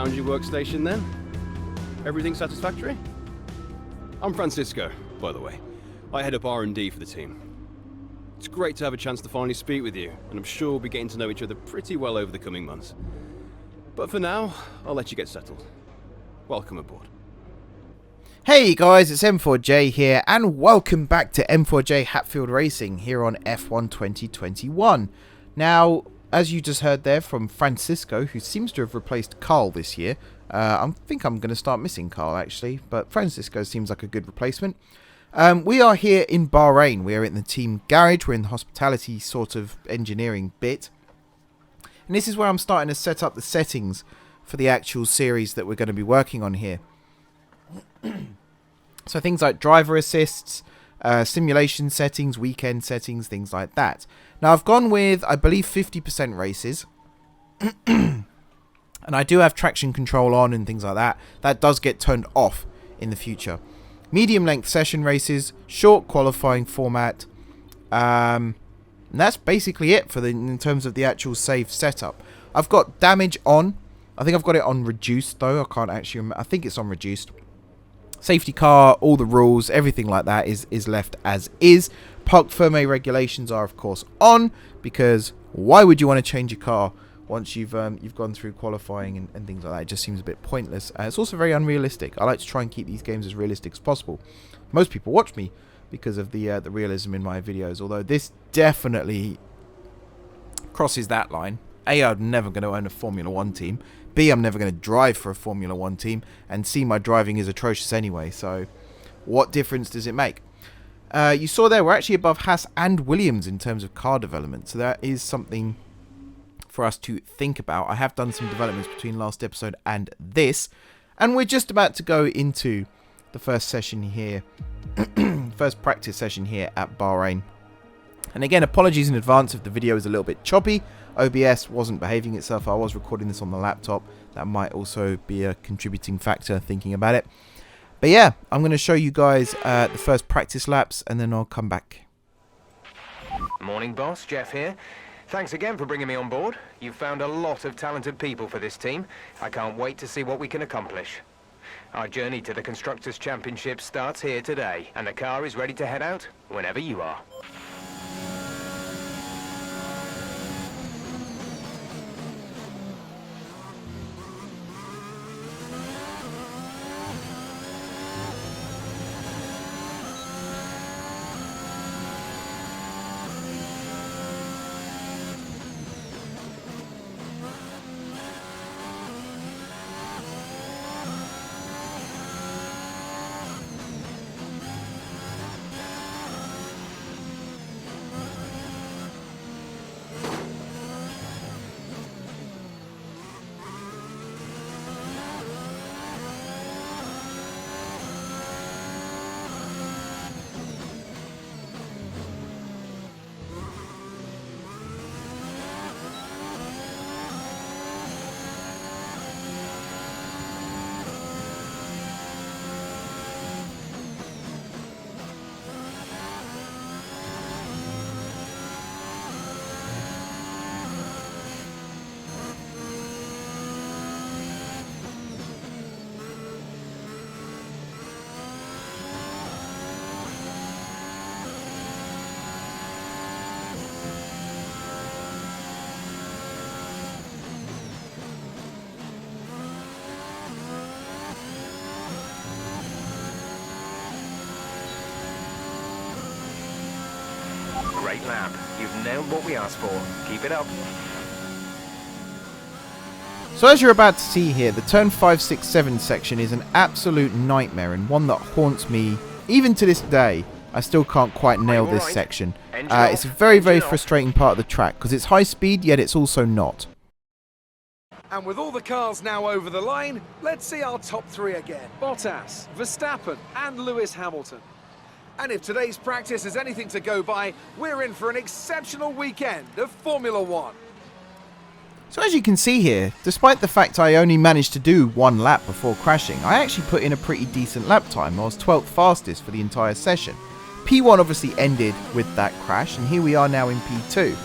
found your workstation then? Everything satisfactory? I'm Francisco, by the way. I head up R&D for the team. It's great to have a chance to finally speak with you, and I'm sure we'll be getting to know each other pretty well over the coming months. But for now, I'll let you get settled. Welcome aboard. Hey guys, it's M4J here, and welcome back to M4J-Hatfield Racing here on F1 2021. Now, as you just heard there from Francisco, who seems to have replaced Carl this year. I think I'm going to start missing Carl actually, but Francisco seems like a good replacement. We are here in Bahrain. We are in the team garage. We're in the hospitality sort of engineering bit. And this is where I'm starting to set up the settings for the actual series that we're going to be working on here. So things like driver assists, simulation settings, weekend settings, things like that. Now I've gone with, I believe, 50% races. And I do have traction control on and things like that. That does get turned off in the future. Medium length session races, short qualifying format. And that's basically it for in terms of the actual save setup. I've got damage on. I think I've got it on reduced though. I can't actually remember. I think it's on reduced. Safety car, all the rules, everything like that is left as is. Parc Fermé regulations are of course on, because why would you want to change your car once you've gone through qualifying and things like that? It just seems a bit pointless. It's also very unrealistic. I like to try and keep these games as realistic as possible. Most people watch me because of the realism in my videos, although this definitely crosses that line. A, I'm never going to own a Formula 1 team. B, I'm never going to drive for a Formula 1 team. And C, my driving is atrocious anyway, so what difference does it make? You saw there, we're actually above Haas and Williams in terms of car development, so that is something for us to think about. I have done some developments between last episode and this, and we're just about to go into the first session here, first practice session here at Bahrain. And again, apologies in advance if the video is a little bit choppy. OBS wasn't behaving itself. I was recording this on the laptop. That might also be a contributing factor thinking about it. But yeah, I'm going to show you guys the first practice laps, and then I'll come back. Morning, boss. Jeff here. Thanks again for bringing me on board. You've found a lot of talented people for this team. I can't wait to see what we can accomplish. Our journey to the Constructors' Championship starts here today, and the car is ready to head out whenever you are. Great lap. You've nailed what we asked for. Keep it up. So as you're about to see here, the turn 5, 6, 7 section is an absolute nightmare, and one that haunts me even to this day. I still can't quite nail this section. It's a very, very frustrating part of the track because it's high speed, yet it's also not. And with all the cars now over the line, let's see our top three again. Bottas, Verstappen and Lewis Hamilton. And if today's practice is anything to go by, we're in for an exceptional weekend of Formula 1. So as you can see here, despite the fact I only managed to do one lap before crashing, I actually put in a pretty decent lap time. I was 12th fastest for the entire session. P1 obviously ended with that crash, and here we are now in P2.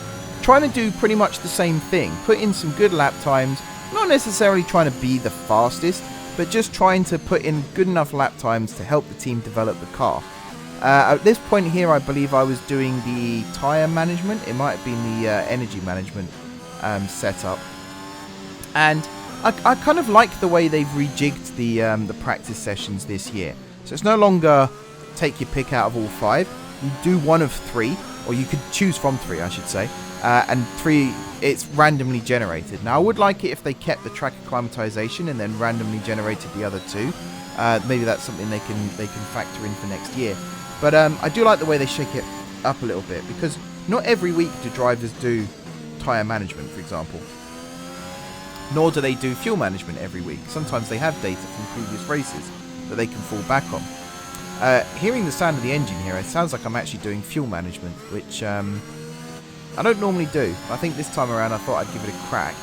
Trying to do pretty much the same thing, put in some good lap times, Not necessarily trying to be the fastest, but just trying to put in good enough lap times to help the team develop the car. At this point here, I believe I was doing the tyre management. It might have been the energy management setup. And I kind of like the way they've rejigged the practice sessions this year. So it's no longer take your pick out of all 5. You do one of 3, or you could choose from 3, I should say. And 3, it's randomly generated. Now, I would like it if they kept the track acclimatization and then randomly generated the other 2. Maybe that's something they can factor in for next year. But I do like the way they shake it up a little bit, because not every week do drivers do tyre management, for example. Nor do they do fuel management every week. Sometimes they have data from previous races that they can fall back on. Hearing the sound of the engine here, it sounds like I'm actually doing fuel management, which I don't normally do. I think this time around I thought I'd give it a crack,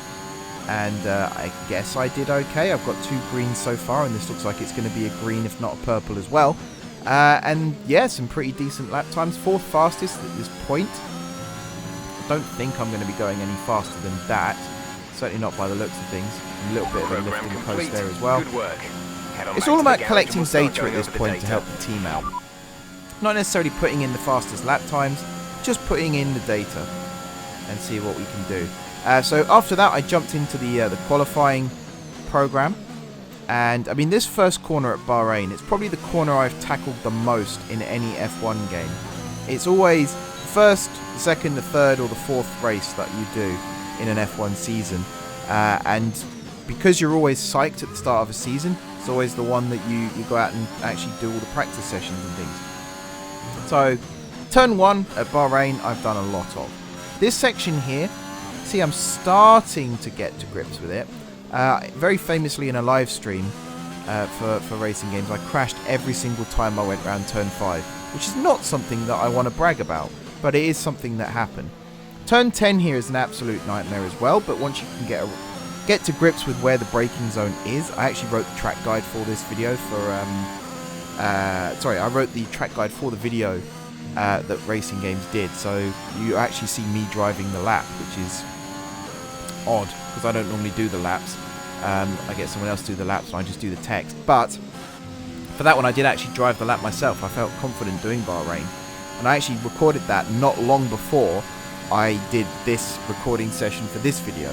and I guess I did okay. I've got 2 greens so far, and this looks like it's going to be a green, if not a purple as well. And yeah, some pretty decent lap times. 4th fastest at this point. I don't think I'm going to be going any faster than that. Certainly not by the looks of things. A little bit of a lift in the post there as well. It's all about collecting data at this point to help the team out. Not necessarily putting in the fastest lap times, just putting in the data and see what we can do. So after that, I jumped into the qualifying program. And I mean, this first corner at Bahrain, it's probably the corner I've tackled the most in any F1 game. It's always the first, the second, the third, or the 4th race that you do in an F1 season. And because you're always psyched at the start of a season, it's always the one that you go out and actually do all the practice sessions and things. So, turn 1 at Bahrain, I've done a lot of. This section here, see, I'm starting to get to grips with it. Very famously in a live stream for racing games, I crashed every single time I went round turn 5, which is not something that I want to brag about, but it is something that happened. Turn 10 here is an absolute nightmare as well, but once you can get to grips with where the braking zone is, I actually wrote the track guide for this video I wrote the track guide for the video that Racing Games did, so you actually see me driving the lap, which is odd, because I don't normally do the laps. I get someone else to do the laps and I just do the text. But for that one I did actually drive the lap myself. I felt confident doing Bahrain. And I actually recorded that not long before I did this recording session for this video.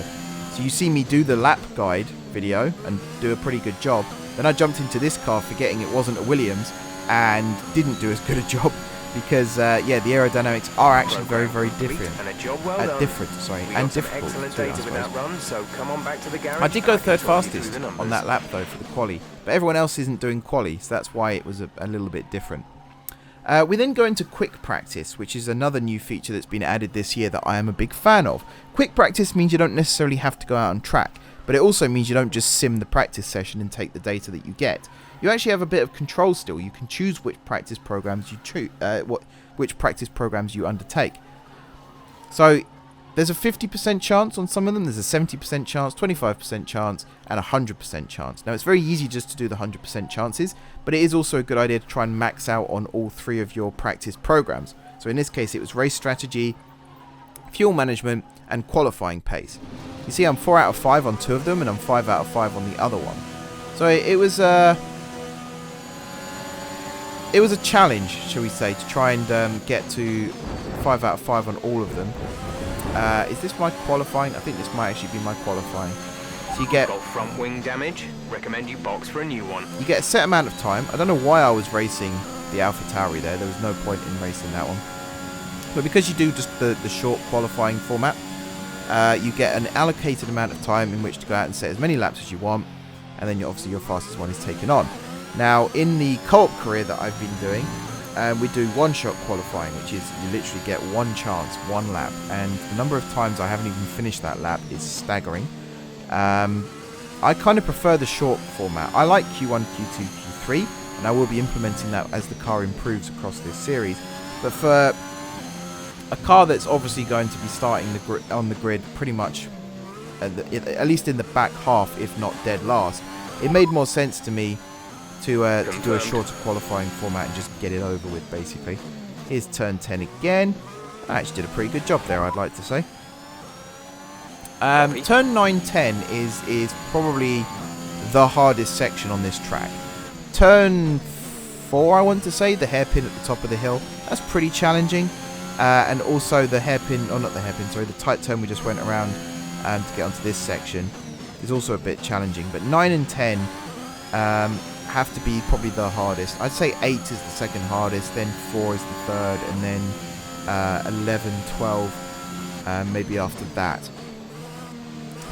So you see me do the lap guide video and do a pretty good job. Then I jumped into this car forgetting it wasn't a Williams and didn't do as good a job. Because yeah, the aerodynamics are actually very, very different. And difficult too, I suppose. I did go 3rd fastest on that lap though for the quali, but everyone else isn't doing quali, so that's why it was a little bit different. We then go into quick practice, which is another new feature that's been added this year that I am a big fan of. Quick practice means you don't necessarily have to go out on track, but it also means you don't just sim the practice session and take the data that you get. You actually have a bit of control still. You can choose which practice programs you which practice programs you undertake. So there's a 50% chance on some of them. There's a 70% chance, 25% chance, and a 100% chance. Now it's very easy just to do the 100% chances, but it is also a good idea to try and max out on all 3 of your practice programs. So in this case, it was race strategy, fuel management, and qualifying pace. You see, I'm 4 out of 5 on 2 of them, and I'm 5 out of 5 on the other one. So it was a challenge, shall we say, to try and get to 5 out of 5 on all of them. Is this my qualifying? I think this might actually be my qualifying. So you get front wing damage. Recommend you box for a new one. You get a set amount of time. I don't know why I was racing the AlphaTauri there. There was no point in racing that one. But because you do just the short qualifying format, you get an allocated amount of time in which to go out and set as many laps as you want, and then obviously your fastest one is taken on. Now, in the co-op career that I've been doing, we do one-shot qualifying, which is you literally get one chance, one lap, and the number of times I haven't even finished that lap is staggering. I kind of prefer the short format. I like Q1, Q2, Q3, and I will be implementing that as the car improves across this series. But for a car that's obviously going to be starting on the grid pretty much, at least in the back half, if not dead last, it made more sense to me to do a shorter qualifying format and just get it over with, basically. Here's turn 10 again. I actually did a pretty good job there, I'd like to say. Turn 9-10 is probably the hardest section on this track. Turn 4, I want to say, the hairpin at the top of the hill, that's pretty challenging. And also the hairpin, or not the hairpin, sorry, the tight turn we just went around to get onto this section is also a bit challenging. But 9 and 10 have to be probably the hardest. I'd say 8 is the second hardest, then 4 is the third, and then 11, 12, maybe after that.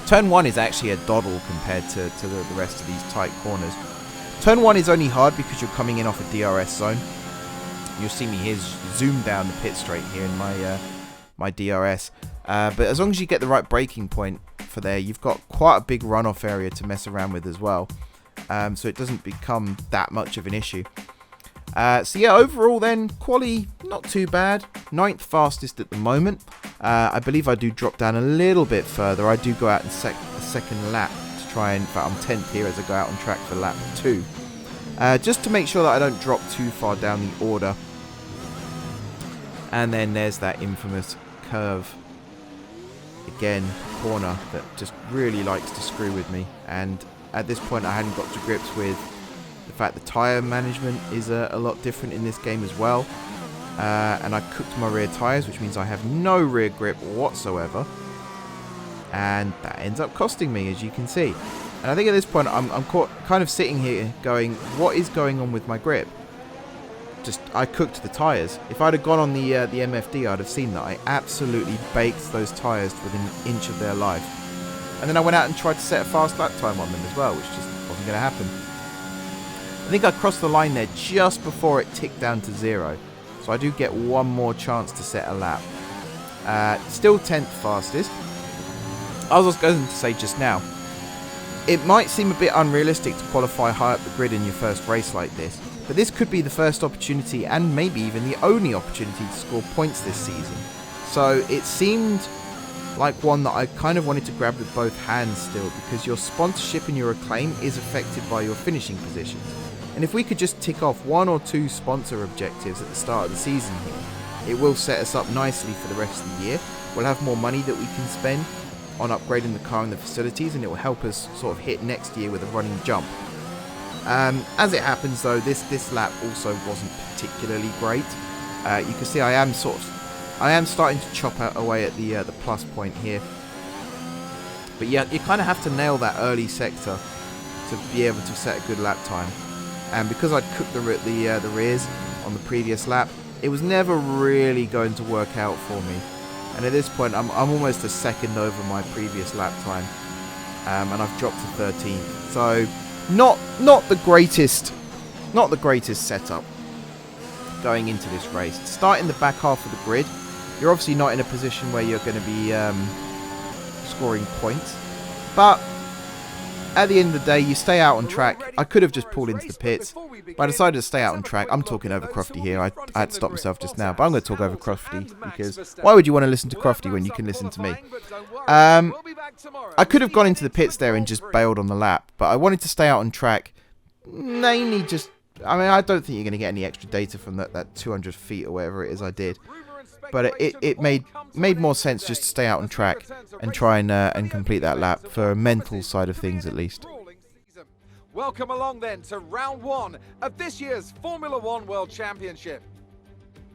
Turn 1 is actually a doddle compared to the rest of these tight corners. Turn 1 is only hard because you're coming in off a DRS zone. You'll see me here zoom down the pit straight here in my DRS. But as long as you get the right braking point for there, you've got quite a big runoff area to mess around with as well. So it doesn't become that much of an issue. So yeah, overall then, quali not too bad. 9th fastest at the moment. I believe I do drop down a little bit further. I do go out in a second lap to try and, in fact, I'm 10th here as I go out on track for lap 2. Just to make sure that I don't drop too far down the order. And then there's that infamous curve. Again, corner that just really likes to screw with me. And at this point I hadn't got to grips with the fact the tyre management is a lot different in this game as well. And I cooked my rear tyres, which means I have no rear grip whatsoever. And that ends up costing me, as you can see. And I think at this point I'm kind of sitting here going, what is going on with my grip? I cooked the tyres. If I'd have gone on the MFD, I'd have seen that I absolutely baked those tyres within an inch of their life. And then I went out and tried to set a fast lap time on them as well, which just wasn't going to happen. I think I crossed the line there just before it ticked down to 0. So I do get one more chance to set a lap. Still 10th fastest. I was going to say just now, it might seem a bit unrealistic to qualify high up the grid in your first race like this, but this could be the first opportunity and maybe even the only opportunity to score points this season. So it seemed like one that I kind of wanted to grab with both hands still, because your sponsorship and your acclaim is affected by your finishing positions. And if we could just tick off 1 or 2 sponsor objectives at the start of the season here, it will set us up nicely for the rest of the year. We'll have more money that we can spend on upgrading the car and the facilities, and it will help us sort of hit next year with a running jump. As it happens though, this lap also wasn't particularly great. You can see I am starting to chop away at the plus point here. But yeah, you kind of have to nail that early sector to be able to set a good lap time. And because I'd cooked the rears on the previous lap, it was never really going to work out for me. And at this point, I'm almost a second over my previous lap time, and I've dropped to 13th. So not the greatest setup going into this race. To start in the back half of the grid, you're obviously not in a position where you're going to be scoring points, but at the end of the day, you stay out on track. I could have just pulled into the pits, but I decided to stay out on track. I'm talking over Crofty here. I had to stop myself just now, but I'm going to talk over Crofty, because why would you want to listen to Crofty when you can listen to me? I could have gone into the pits there and just bailed on the lap, but I wanted to stay out on track. Mainly just, I mean, I don't think you're going to get any extra data from that 200 feet or whatever it is I did. But it made more sense just to stay out on track and try and complete that lap for a mental side of things at least. Welcome along then to round 1 of this year's Formula 1 World Championship.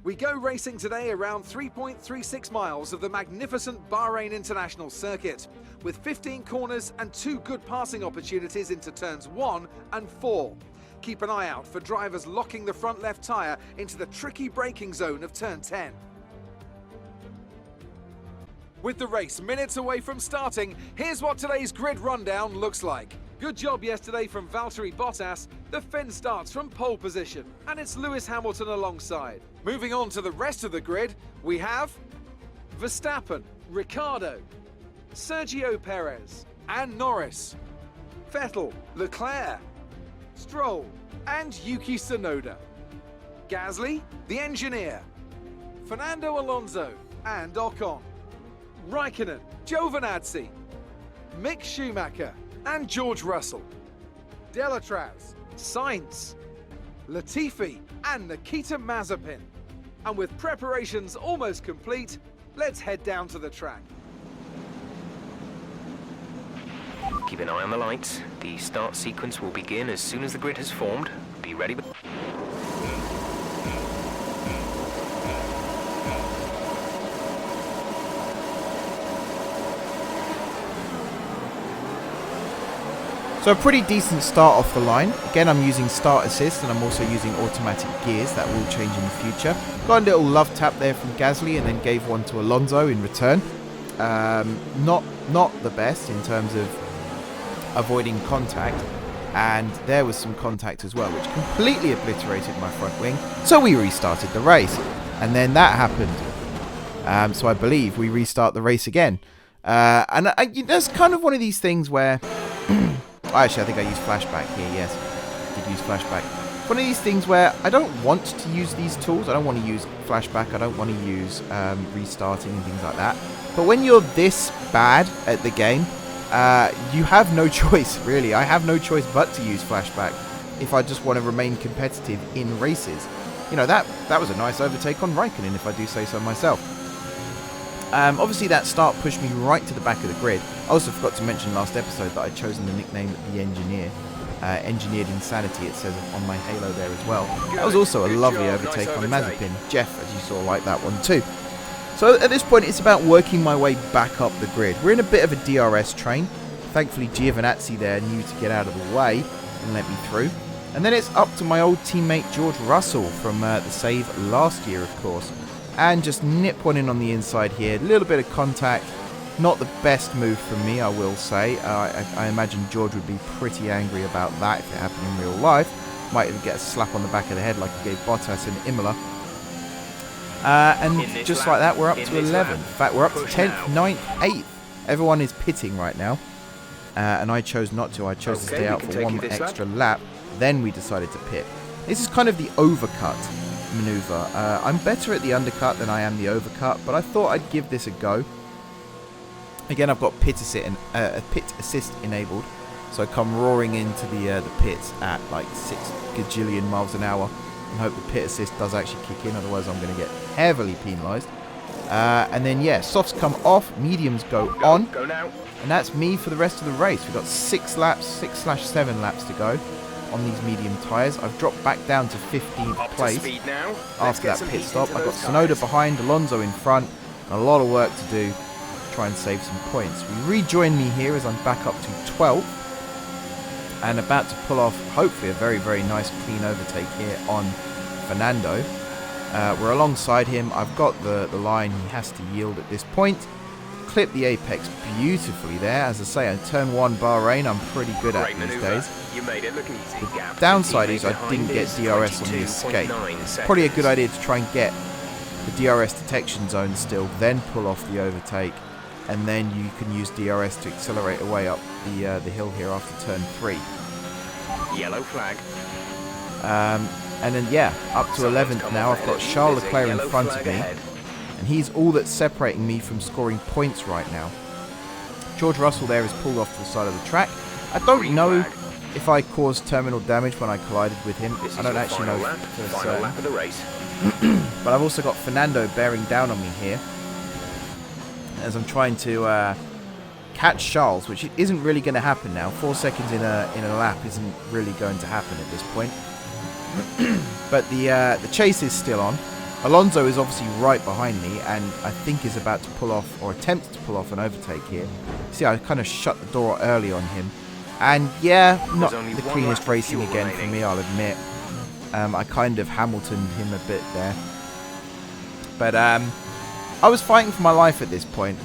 We go racing today around 3.36 miles of the magnificent Bahrain International Circuit, with 15 corners and 2 good passing opportunities into turns 1 and 4. Keep an eye out for drivers locking the front left tyre into the tricky braking zone of turn 10. With the race minutes away from starting, here's what today's grid rundown looks like. Good job yesterday from Valtteri Bottas. The Finn starts from pole position, and it's Lewis Hamilton alongside. Moving on to the rest of the grid, we have Verstappen, Ricciardo, Sergio Perez, and Norris, Vettel, Leclerc, Stroll, and Yuki Tsunoda, Gasly, the engineer, Fernando Alonso, and Ocon, Raikkonen, Giovinazzi, Mick Schumacher, and George Russell, Delatraz, Sainz, Latifi, and Nikita Mazepin. And with preparations almost complete, let's head down to the track. Keep an eye on the lights. The start sequence will begin as soon as the grid has formed. Be ready. So a pretty decent start off the line. Again, I'm using start assist and I'm also using automatic gears. That will change in the future. Got a little love tap there from Gasly and then gave one to Alonso in return. Not the best in terms of avoiding contact. And there was some contact as well, which completely obliterated my front wing. So we restarted the race. And then that happened. So I believe we restart the race again. And that's kind of one of these things where... Actually, I think I used flashback here, yes. I did use flashback. One of these things where I don't want to use these tools. I don't want to use flashback. I don't want to use restarting and things like that. But when you're this bad at the game, you have no choice, really. I have no choice but to use flashback if I just want to remain competitive in races. You know, that was a nice overtake on Raikkonen, if I do say so myself. Obviously that start pushed me right to the back of the grid. I also forgot to mention last episode that I'd chosen the nickname The Engineer. Engineered Insanity, it says on my halo there as well. That was also a lovely overtake on Mazepin. Jeff, as you saw, liked that one too. So at this point it's about working my way back up the grid. We're in a bit of a DRS train. Thankfully Giovinazzi there knew to get out of the way and let me through. And then it's up to my old teammate George Russell from the save last year, of course. And just nip one in on the inside here. A little bit of contact. Not the best move from me, I will say. I imagine George would be pretty angry about that if it happened in real life. Might even get a slap on the back of the head like he gave Bottas in Imola. And just like that, we're up to 11. In fact, we're up to 10th, 9th, 8th. Everyone is pitting right now. And I chose not to. I chose to stay out for one extra lap. Then we decided to pit. This is kind of the overcut maneuver. I'm better at the undercut than I am the overcut, but I thought I'd give this a go. Again, I've got pit assist enabled, so I come roaring into the pits at like 6 gajillion miles an hour and hope the pit assist does actually kick in, otherwise I'm going to get heavily penalised. And then yeah, softs come off, mediums go on, and that's me for the rest of the race. We've got 6 laps/7 laps to go on these medium tyres. I've dropped back down to 15th place after that pit stop. I've got Tsunoda behind, Alonso in front, and a lot of work to do to try and save some points. We rejoin me here as I'm back up to 12th and about to pull off hopefully a very, very nice clean overtake here on Fernando. We're alongside him. I've got the line. He has to yield at this point. Clip the apex beautifully there. As I say, on turn 1 Bahrain, I'm pretty good at these days. The downside is I didn't get DRS on the escape. Probably a good idea to try and get the DRS detection zone still, then pull off the overtake, and then you can use DRS to accelerate away up the hill here after turn 3. Yellow flag. And then yeah, up to 11th now. I've got Charles Leclerc in front of me. And he's all that's separating me from scoring points right now. George Russell there is pulled off to the side of the track. I don't know if I caused terminal damage when I collided with him. I don't actually know for certain. But I've also got Fernando bearing down on me here as I'm trying to catch Charles, which isn't really going to happen now. 4 seconds in a lap isn't really going to happen at this point. But the chase is still on. Alonso is obviously right behind me and I think is about to pull off, or attempt to pull off, an overtake here. See, I kind of shut the door early on him. And yeah, not the cleanest racing again for me, I'll admit. I kind of Hamiltoned him a bit there. But I was fighting for my life at this point.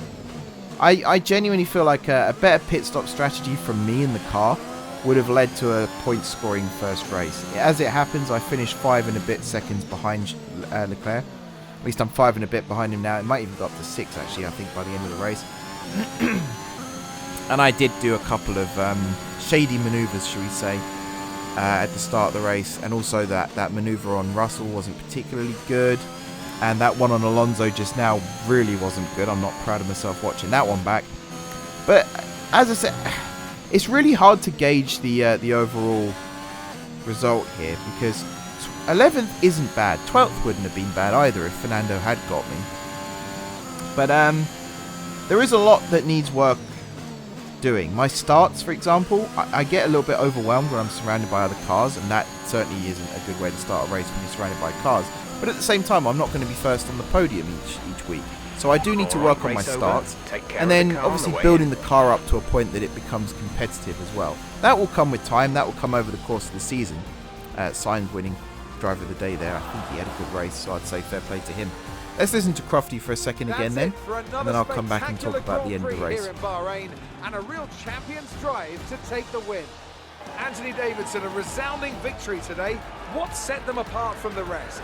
I genuinely feel like a better pit stop strategy from me in the car would have led to a point-scoring first race. As it happens, I finished 5 and a bit seconds behind Leclerc. At least I'm 5 and a bit behind him now. It might even go up to 6, actually, I think, by the end of the race. And I did do a couple of shady manoeuvres, shall we say, at the start of the race. And also that manoeuvre on Russell wasn't particularly good. And that one on Alonso just now really wasn't good. I'm not proud of myself watching that one back. But, as I said, it's really hard to gauge the overall result here, because 11th isn't bad. 12th wouldn't have been bad either if Fernando had got me. But there is a lot that needs work doing. My starts, for example, I get a little bit overwhelmed when I'm surrounded by other cars, and that certainly isn't a good way to start a race when you're surrounded by cars. But at the same time, I'm not going to be first on the podium each week. So I do need to work on my starts, and then obviously building the car up to a point that it becomes competitive as well. That will come with time, that will come over the course of the season. Signed winning driver of the day there. I think he had a good race, so I'd say fair play to him. Let's listen to Crofty for a second again then, and then I'll come back and talk about the end of the race. Here in Bahrain, and a real champion's drive to take the win. Anthony Davidson, a resounding victory today. What set them apart from the rest?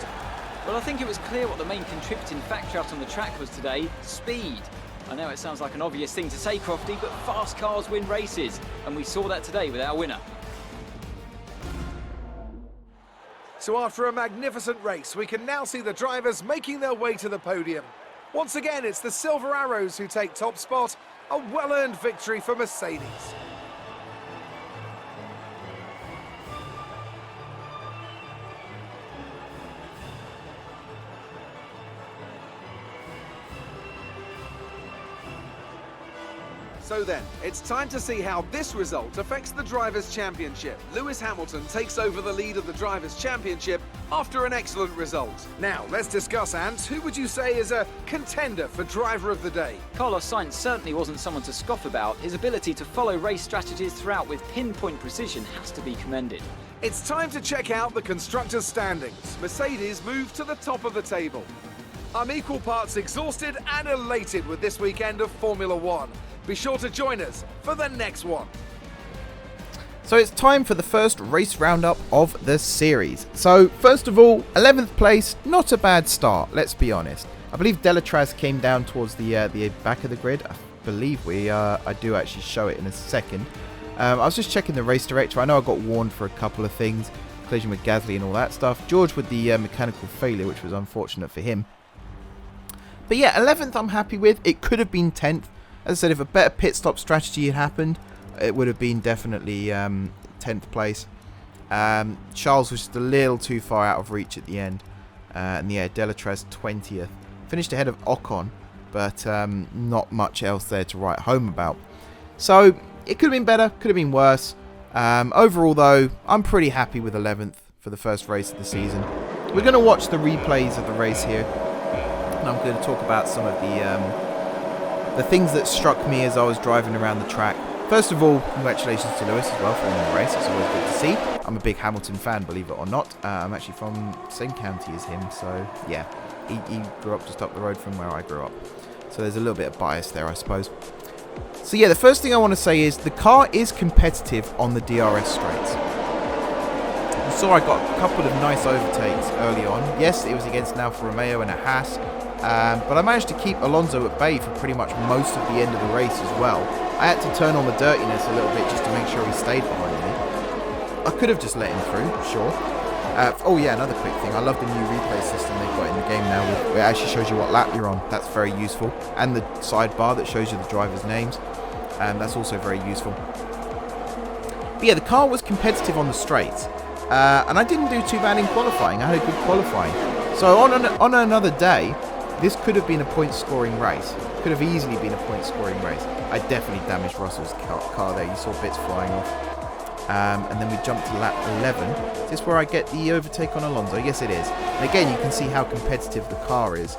Well, I think it was clear what the main contributing factor out on the track was today: speed. I know it sounds like an obvious thing to say, Crofty, but fast cars win races, and we saw that today with our winner. So after a magnificent race, we can now see the drivers making their way to the podium. Once again, it's the Silver Arrows who take top spot, a well-earned victory for Mercedes. So then, it's time to see how this result affects the Drivers' Championship. Lewis Hamilton takes over the lead of the Drivers' Championship after an excellent result. Now, let's discuss, Ant. Who would you say is a contender for Driver of the Day? Carlos Sainz certainly wasn't someone to scoff about. His ability to follow race strategies throughout with pinpoint precision has to be commended. It's time to check out the Constructors' standings. Mercedes move to the top of the table. I'm equal parts exhausted and elated with this weekend of Formula One. Be sure to join us for the next one. So it's time for the first race roundup of the series. So first of all, 11th place, not a bad start, let's be honest. I believe Delatraz came down towards the back of the grid. I believe I do actually show it in a second. I was just checking the race director. I know I got warned for a couple of things, collision with Gasly and all that stuff. George with the mechanical failure, which was unfortunate for him. But yeah, 11th I'm happy with. It could have been 10th. As I said, if a better pit stop strategy had happened, it would have been definitely 10th place. Charles was just a little too far out of reach at the end. And yeah, Delatraz 20th. Finished ahead of Ocon, but not much else there to write home about. So it could have been better, could have been worse. Overall though, I'm pretty happy with 11th for the first race of the season. We're going to watch the replays of the race here. And I'm going to talk about some of the things that struck me as I was driving around the track. First of all, congratulations to Lewis as well for winning the race. It's always good to see. I'm a big Hamilton fan, believe it or not. I'm actually from the same county as him, so yeah. He grew up just up the road from where I grew up. So there's a little bit of bias there, I suppose. So yeah, the first thing I want to say is the car is competitive on the DRS straights. You saw I got a couple of nice overtakes early on. Yes, it was against an Alfa Romeo and a Haas. But I managed to keep Alonso at bay for pretty much most of the end of the race as well. I had to turn on the dirtiness a little bit just to make sure he stayed behind me. I could have just let him through, sure. Oh yeah, another quick thing. I love the new replay system they've got in the game now. Where it actually shows you what lap you're on. That's very useful. And the sidebar that shows you the drivers' names. That's also very useful. But yeah, the car was competitive on the straights. And I didn't do too bad in qualifying. I had a good qualifying. So on another day, this could have been a point-scoring race. Could have easily been a point-scoring race. I definitely damaged Russell's car there. You saw bits flying off. And then we jumped to lap 11. Is this where I get the overtake on Alonso? Yes, it is. And again, you can see how competitive the car is.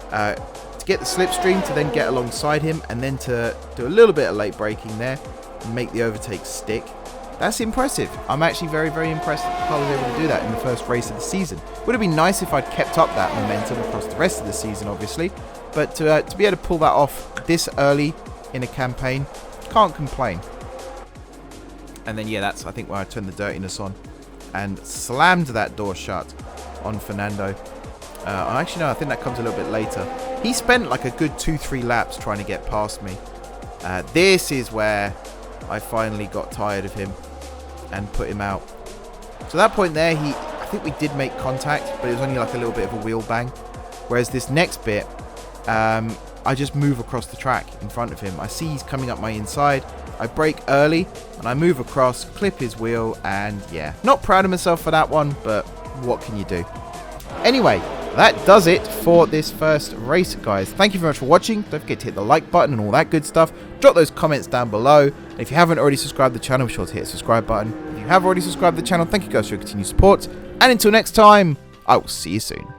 To get the slipstream, to then get alongside him, and then to do a little bit of late braking there and make the overtake stick. That's impressive. I'm actually very, very impressed that the car was able to do that in the first race of the season. Would have been nice if I'd kept up that momentum across the rest of the season, obviously. But to be able to pull that off this early in a campaign, can't complain. And then, yeah, that's, I think, where I turned the dirtiness on and slammed that door shut on Fernando. Actually, no, I think that comes a little bit later. He spent like a good 2-3 laps trying to get past me. This is where I finally got tired of him and put him out. So at that point there, I think we did make contact, but it was only like a little bit of a wheel bang. Whereas this next bit, I just move across the track in front of him. I see he's coming up my inside. I brake early and I move across, clip his wheel, and yeah, not proud of myself for that one, but what can you do? Anyway, that does it for this first race, guys. Thank you very much for watching. Don't forget to hit the like button and all that good stuff. Drop those comments down below. And if you haven't already subscribed to the channel, be sure to hit the subscribe button. If you have already subscribed to the channel, thank you guys for your continued support. And until next time, I will see you soon.